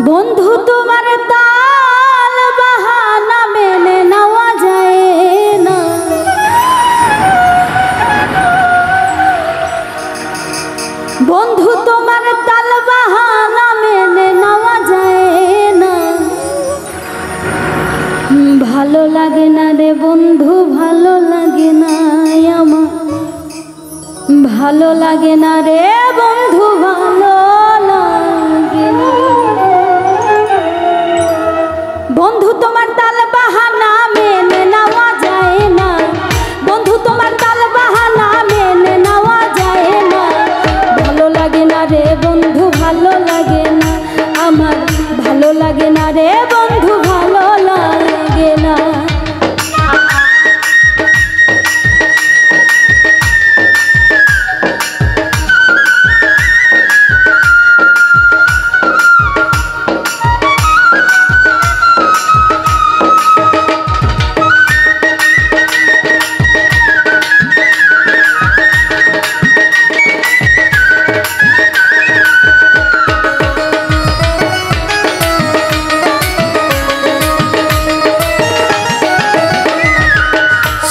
বন্ধু তোমার তাল বাহানা মেনে নেওয়া যায় না। বন্ধু তোমার তাল বাহানা মেনে নেওয়া যায় না। ভালো লাগে না রে বন্ধু, ভালো লাগে না আমার, ভালো লাগে না রে বন্ধু, ভালো লাগে না। বন্ধু তোমার তাল বাহানা মেনে নেওয়া যায় না। বন্ধু তোমার তাল বাহানা মেনে নেওয়া যায় না। ভালো লাগে না রে বন্ধু, ভালো লাগে না আমার, ভালো লাগে না রে বন্ধু, ভালো লাগে না।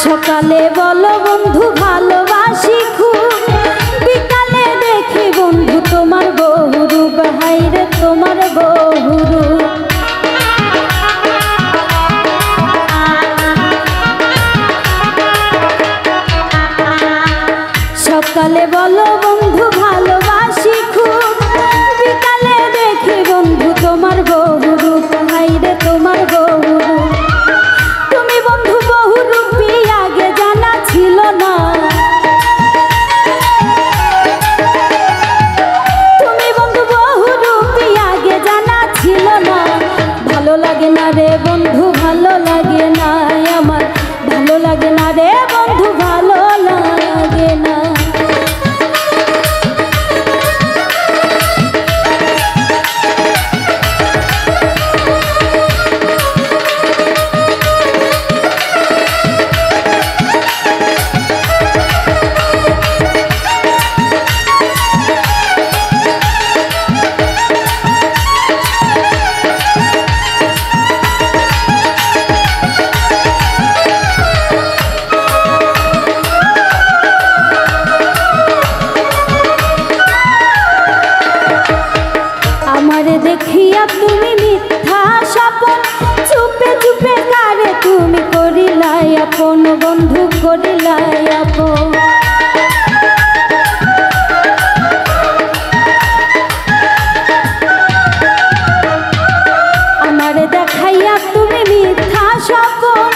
সকালে বলো বন্ধু ভালোবাসি খুব, বিকালে দেখি বন্ধু তোমার বহুরূপ, হাইরে তোমার বহুরূপ। সকালে বলো বন্ধু ভালোবাসি খুব, বিকালে দেখি বন্ধু তোমার বহুরূপ, হাইরে তোমার বহুরূপ। তুমি বন্ধু বহুরূপী আগে জানা ছিল না। তুমি বন্ধু বহুরূপী আগে জানা ছিল না। ভালো লাগে না রে বন্ধু, ভালো লাগে না আমার, ভালো লাগে না রে বন্ধু, ভালো লাগে না। দেখিয়া তুমি মিথ্যা স্বপন, চুপে চুপে কারে তুমি করিলাই আপন, বন্ধু করিলাই আপন। আমারে দেখাইয়া তুমি মিথ্যা স্বপন,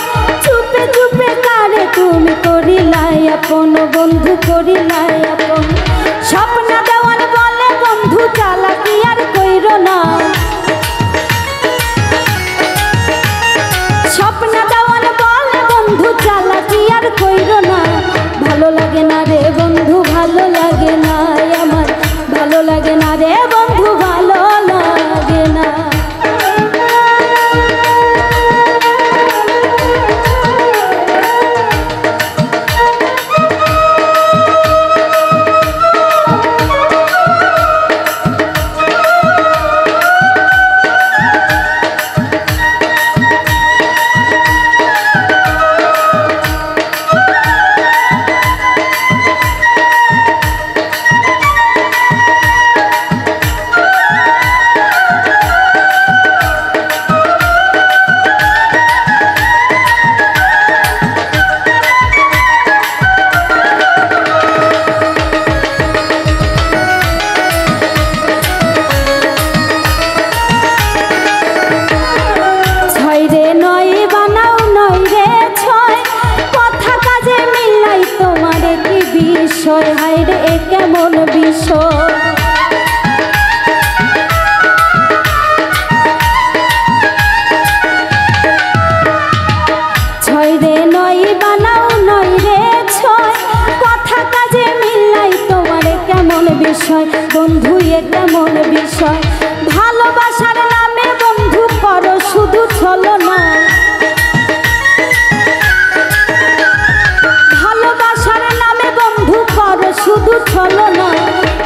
চুপে চুপে কারে তুমি করিলাই আপন, বন্ধু করিলাই আপন। স্বপ্ন দেওয়ান বলে বন্ধু চালাকি আর কইরো না। স্বপ্ন দেওয়ান বলে বন্ধু চালাকি আর কইরো না। ভালো লাগে না রে বন্ধু, ভালো লাগে না আমার, ভালো লাগে না রে বন্ধু, ভালো লাগে না। হাইরে এ কেমন বিষয়, ছয় রে নয় বানাও নয় রে ছয়, কথা কাজে মিলাই তোমার কেমন বিষয়, বন্ধু এ কেমন বিষয়। ভালোবাসার নামে বন্ধু করো শুধু ছলনা। ভালোবাসার নামে বন্ধু করো শুধু ছলনা।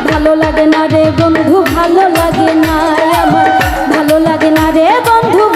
ভালো লাগে না রে বন্ধু, ভালো লাগে না আমার, ভালো লাগে রে বন্ধু